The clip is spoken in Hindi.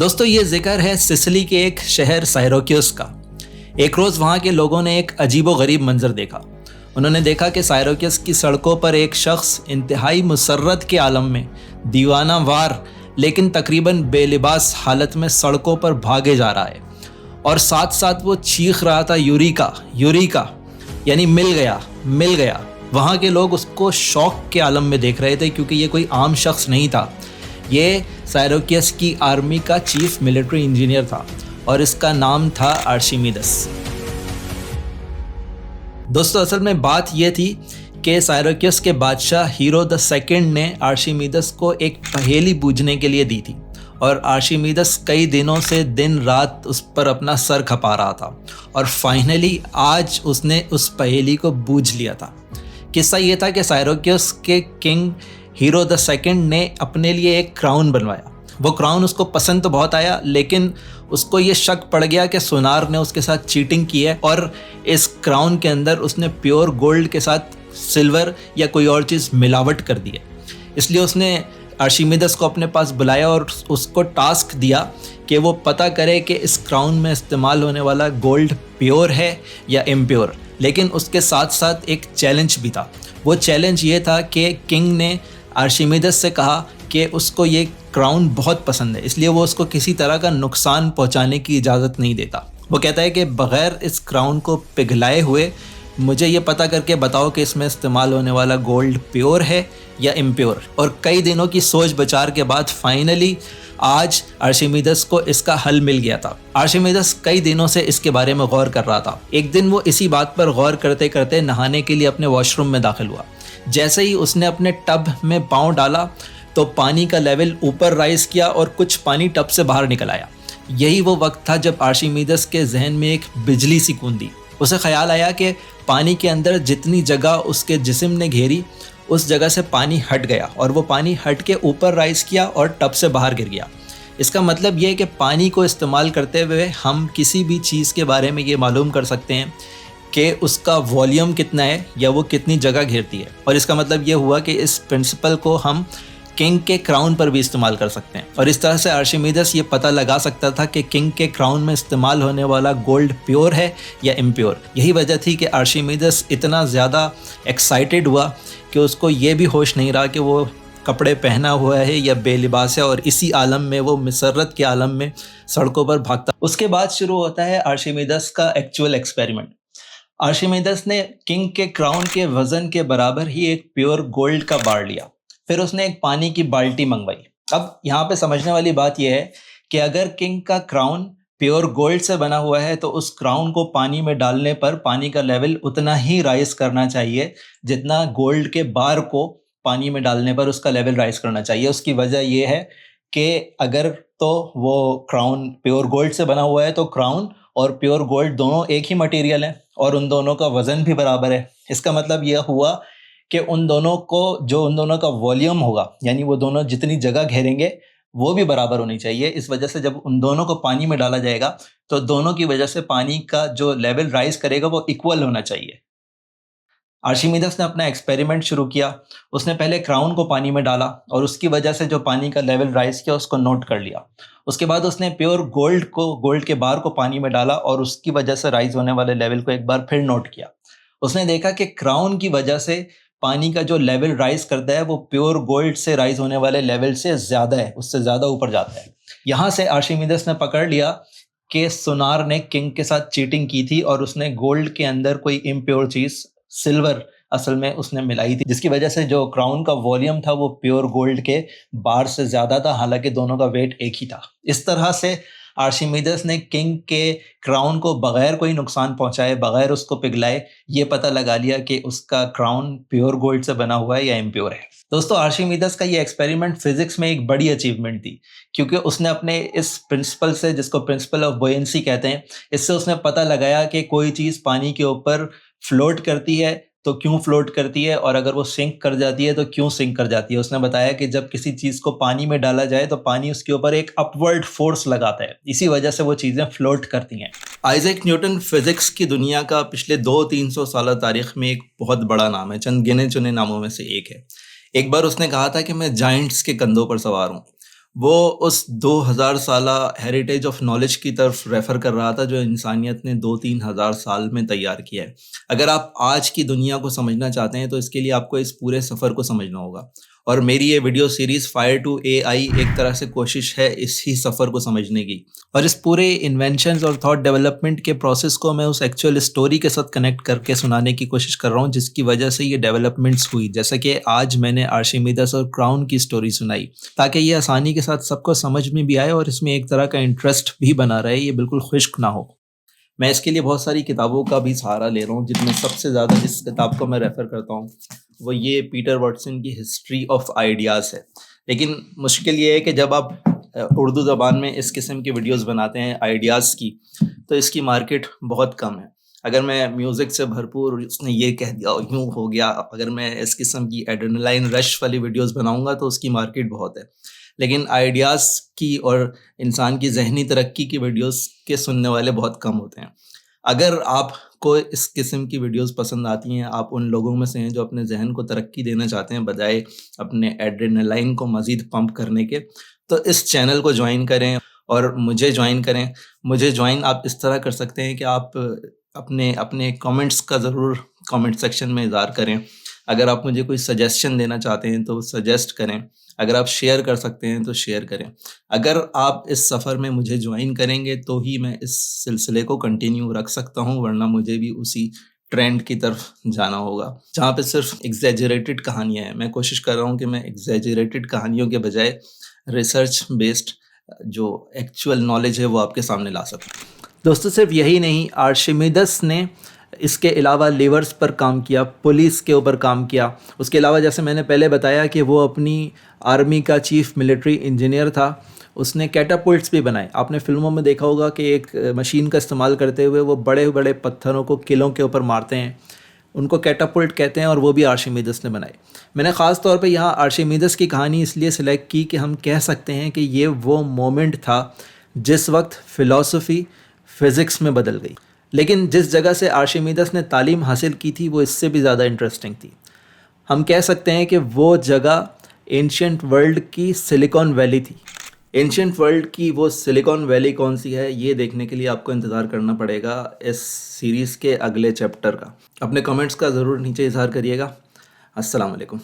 दोस्तों ये जिक्र है सिसिली के एक शहर साइरोक्यूस का। एक रोज़ वहाँ के लोगों ने एक अजीबोगरीब मंजर देखा। उन्होंने देखा कि साइरोक्यूस की सड़कों पर एक शख्स इंतहाई मुसर्रत के आलम में दीवाना वार लेकिन तकरीबन बेलिबास हालत में सड़कों पर भागे जा रहा है और साथ साथ वो चीख रहा था यूरिका यूरिका, यानी मिल गया मिल गया। वहाँ के लोग उसको शौक के आलम में देख रहे थे क्योंकि ये कोई आम शख्स नहीं था। ये साइरोक्यूस की आर्मी का चीफ मिलिट्री इंजीनियर था और इसका नाम था आर्शिमीदस। दोस्तों असल में बात यह थी कि साइरोक्यूस के बादशाह हीरो द सेकंड ने आर्शिमीदस को एक पहेली बूझने के लिए दी थी और आर्शिमीदस कई दिनों से दिन रात उस पर अपना सर खपा रहा था और फाइनली आज उसने उस पहेली को बूझ लिया था। किस्सा ये था कि साइरोक्यूस के किंग हीरो द सेकंड ने अपने लिए एक क्राउन बनवाया। वो क्राउन उसको पसंद तो बहुत आया, लेकिन उसको ये शक पड़ गया कि सोनार ने उसके साथ चीटिंग की है और इस क्राउन के अंदर उसने प्योर गोल्ड के साथ सिल्वर या कोई और चीज़ मिलावट कर दी है। इसलिए उसने आर्शिमीदस को अपने पास बुलाया और उसको टास्क दिया कि वो पता करे कि इस क्राउन में इस्तेमाल होने वाला गोल्ड प्योर है या इम्प्योर। लेकिन उसके साथ साथ एक चैलेंज भी था। वो चैलेंज ये था कि किंग ने आर्शिमीदस से कहा कि उसको ये क्राउन बहुत पसंद है, इसलिए वो उसको किसी तरह का नुकसान पहुंचाने की इजाज़त नहीं देता। वो कहता है कि बग़ैर इस क्राउन को पिघलाए हुए मुझे ये पता करके बताओ कि इसमें इस्तेमाल होने वाला गोल्ड प्योर है या इम्प्योर। और कई दिनों की सोच विचार के बाद फाइनली आज आर्शिमीदस को इसका हल मिल गया था। आर्शिमीदस कई दिनों से इसके बारे में गौर कर रहा था। एक दिन वो इसी बात पर गौर करते करते नहाने के लिए अपने वॉशरूम में दाखिल हुआ। जैसे ही उसने अपने टब में पाँव डाला तो पानी का लेवल ऊपर राइज किया और कुछ पानी टब से बाहर निकल आया। यही वो वक्त था जब आर्शिमीदस के जहन में एक बिजली सी कूदी। उसे ख्याल आया कि पानी के अंदर जितनी जगह उसके जिस्म ने घेरी उस जगह से पानी हट गया और वो पानी हट के ऊपर राइज किया और टब से बाहर गिर गया। इसका मतलब ये है कि पानी को इस्तेमाल करते हुए हम किसी भी चीज़ के बारे में ये मालूम कर सकते हैं कि उसका वॉल्यूम कितना है या वो कितनी जगह घेरती है। और इसका मतलब ये हुआ कि इस प्रिंसिपल को हम किंग के क्राउन पर भी इस्तेमाल कर सकते हैं। और इस तरह से आर्शिमीदस ये पता लगा सकता था कि किंग के क्राउन में इस्तेमाल होने वाला गोल्ड प्योर है या इम्प्योर। यही वजह थी कि आर्शिमीदस इतना ज़्यादा एक्साइटेड हुआ कि उसको ये भी होश नहीं रहा कि वो कपड़े पहना हुआ है या बेलिबास है और इसी आलम में वो मसरत के आलम में सड़कों पर भागता। उसके बाद शुरू होता है आर्शिमीदस का एक्चुअल एक्सपेरिमेंट। आर्शिमीदस ने किंग के क्राउन के वज़न के बराबर ही एक प्योर गोल्ड का बार लिया। फिर उसने एक पानी की बाल्टी मंगवाई। अब यहाँ पे समझने वाली बात यह है कि अगर किंग का क्राउन प्योर गोल्ड से बना हुआ है तो उस क्राउन को पानी में डालने पर पानी का लेवल उतना ही राइज करना चाहिए जितना गोल्ड के बार को पानी में डालने पर उसका लेवल राइज करना चाहिए। उसकी वजह यह है कि अगर तो वो क्राउन प्योर गोल्ड से बना हुआ है तो क्राउन और प्योर गोल्ड दोनों एक ही मटेरियल है और उन दोनों का वज़न भी बराबर है। इसका मतलब यह हुआ कि उन दोनों का वॉल्यूम होगा, यानी वो दोनों जितनी जगह घेरेंगे वो भी बराबर होनी चाहिए। इस वजह से जब उन दोनों को पानी में डाला जाएगा तो दोनों की वजह से पानी का जो लेवल राइज करेगा वो इक्वल होना चाहिए। आर्शिमीदस ने अपना एक्सपेरिमेंट शुरू किया। उसने पहले क्राउन को पानी में डाला और उसकी वजह से जो पानी का लेवल राइज किया उसको नोट कर लिया। उसके बाद उसने प्योर गोल्ड के बार को पानी में डाला और उसकी वजह से राइज होने वाले लेवल को एक बार फिर नोट किया। उसने देखा कि क्राउन की वजह से पानी का जो लेवल राइज करता है वो प्योर गोल्ड से राइज होने वाले लेवल से ज़्यादा है, उससे ज़्यादा ऊपर जाता है। यहाँ से आर्शिमीदस ने पकड़ लिया कि सोनार ने किंग के साथ चीटिंग की थी और उसने गोल्ड के अंदर कोई इम्प्योर चीज़ सिल्वर असल में उसने मिलाई थी, जिसकी वजह से जो क्राउन का वॉल्यूम था वो प्योर गोल्ड के बार से ज़्यादा था, हालांकि दोनों का वेट एक ही था। इस तरह से आर्शिमीदस ने किंग के क्राउन को बगैर कोई नुकसान पहुंचाए, बगैर उसको पिघलाए, ये पता लगा लिया कि उसका क्राउन प्योर गोल्ड से बना हुआ है या इम्प्योर है। दोस्तों आर्शिमीदस का ये एक्सपेरिमेंट फिजिक्स में एक बड़ी अचीवमेंट थी क्योंकि उसने अपने इस प्रिंसिपल से, जिसको प्रिंसिपल ऑफ बोयेंसी कहते हैं, इससे उसने पता लगाया कि कोई चीज़ पानी के ऊपर फ्लोट करती है तो क्यों फ्लोट करती है और अगर वो सिंक कर जाती है तो क्यों सिंक कर जाती है। उसने बताया कि जब किसी चीज़ को पानी में डाला जाए तो पानी उसके ऊपर एक अपवर्ड फोर्स लगाता है, इसी वजह से वो चीज़ें फ्लोट करती हैं। आइजैक न्यूटन फिज़िक्स की दुनिया का पिछले 200-300 साल तारीख़ में एक बहुत बड़ा नाम है, चंद गिने चुने नामों में से एक है। एक बार उसने कहा था कि मैं जाइंट्स के कंधों पर सवार हूँ वो उस 2000 साला हेरिटेज ऑफ नॉलेज की तरफ रेफर कर रहा था जो इंसानियत ने 2-3 हज़ार साल में तैयार किया है। अगर आप आज की दुनिया को समझना चाहते हैं तो इसके लिए आपको इस पूरे सफ़र को समझना होगा। और मेरी ये video series fire to AI एक तरह से कोशिश है इसी सफ़र को समझने की। और इस पूरे इन्वेंशंस और थॉट डेवलपमेंट के प्रोसेस को मैं उस एक्चुअल स्टोरी के साथ कनेक्ट करके सुनाने की कोशिश कर रहा हूँ जिसकी वजह से ये डेवलपमेंट्स हुई। जैसा कि आज मैंने आर्शिमिदस और क्राउन की स्टोरी सुनाई ताकि ये आसानी के साथ सबको समझ में भी आए और इसमें एक तरह का इंटरेस्ट भी बना रहे, ये बिल्कुल खुश्क ना हो। मैं इसके लिए बहुत सारी किताबों का भी सहारा ले रहा हूँ जिनमें सबसे ज़्यादा जिस किताब को मैं रेफ़र करता हूँ वो ये पीटर वाटसन की हिस्ट्री ऑफ आइडियाज़ है। लेकिन मुश्किल ये है कि जब आप उर्दू ज़बान में इस किस्म की वीडियोस बनाते हैं आइडियाज़ की तो इसकी मार्केट बहुत कम है। अगर मैं म्यूज़िक से भरपूर उसने ये कह दिया और यूँ हो गया, अगर मैं इस किस्म की एड्रेनालाइन रश वाली वीडियोस बनाऊँगा तो उसकी मार्केट बहुत है। लेकिन आइडियाज़ की और इंसान की ज़हनी तरक्की की वीडियोस के सुनने वाले बहुत कम होते हैं। अगर आपको इस किस्म की वीडियोस पसंद आती हैं, आप उन लोगों में से हैं जो अपने ज़हन को तरक्की देना चाहते हैं बजाय अपने एड्रेनालाइन को मज़ीद पंप करने के, तो इस चैनल को जॉइन करें और मुझे जॉइन करें। मुझे जॉइन आप इस तरह कर सकते हैं कि आप अपने अपने कमेंट्स का ज़रूर कमेंट सेक्शन में इज़हार करें। अगर आप मुझे कोई सजेशन देना चाहते हैं तो सजेस्ट करें। अगर आप शेयर कर सकते हैं तो शेयर करें। अगर आप इस सफ़र में मुझे जॉइन करेंगे तो ही मैं इस सिलसिले को कंटिन्यू रख सकता हूँ, वरना मुझे भी उसी ट्रेंड की तरफ जाना होगा जहाँ पे सिर्फ एग्जैजरेटेड कहानियाँ हैं। मैं कोशिश कर रहा हूँ कि मैं एग्जैजरेटेड कहानियों के बजाय रिसर्च बेस्ड जो एक्चुअल नॉलेज है वो आपके सामने ला सकूँ। दोस्तों सिर्फ यही नहीं, आर्शिमिदस ने इसके अलावा लेवर्स पर काम किया, पुलिस के ऊपर काम किया। उसके अलावा जैसे मैंने पहले बताया कि वो अपनी आर्मी का चीफ मिलिट्री इंजीनियर था। उसने कैटापुल्ट्स भी बनाए। आपने फिल्मों में देखा होगा कि एक मशीन का इस्तेमाल करते हुए वो बड़े बड़े पत्थरों को किलों के ऊपर मारते हैं, उनको कैटापुल्ट कहते हैं, और वो भी आर्शिमिदस ने बनाए। मैंने ख़ास तौर पे यहाँ आर्शिमिदस की कहानी इसलिए सिलेक्ट की कि हम कह सकते हैं कि ये वो मोमेंट था जिस वक्त फ़िलासफ़ी फ़िज़िक्स में बदल गई। लेकिन जिस जगह से आर्शिमिदस ने तालीम हासिल की थी वो इससे भी ज़्यादा इंटरेस्टिंग थी। हम कह सकते हैं कि वो जगह एंशिएंट वर्ल्ड की सिलिकॉन वैली थी। एंशिएंट वर्ल्ड की वो सिलिकॉन वैली कौन सी है ये देखने के लिए आपको इंतज़ार करना पड़ेगा इस सीरीज़ के अगले चैप्टर का। अपने कमेंट्स का ज़रूर नीचे इज़हार करिएगा। अस्सलाम वालेकुम।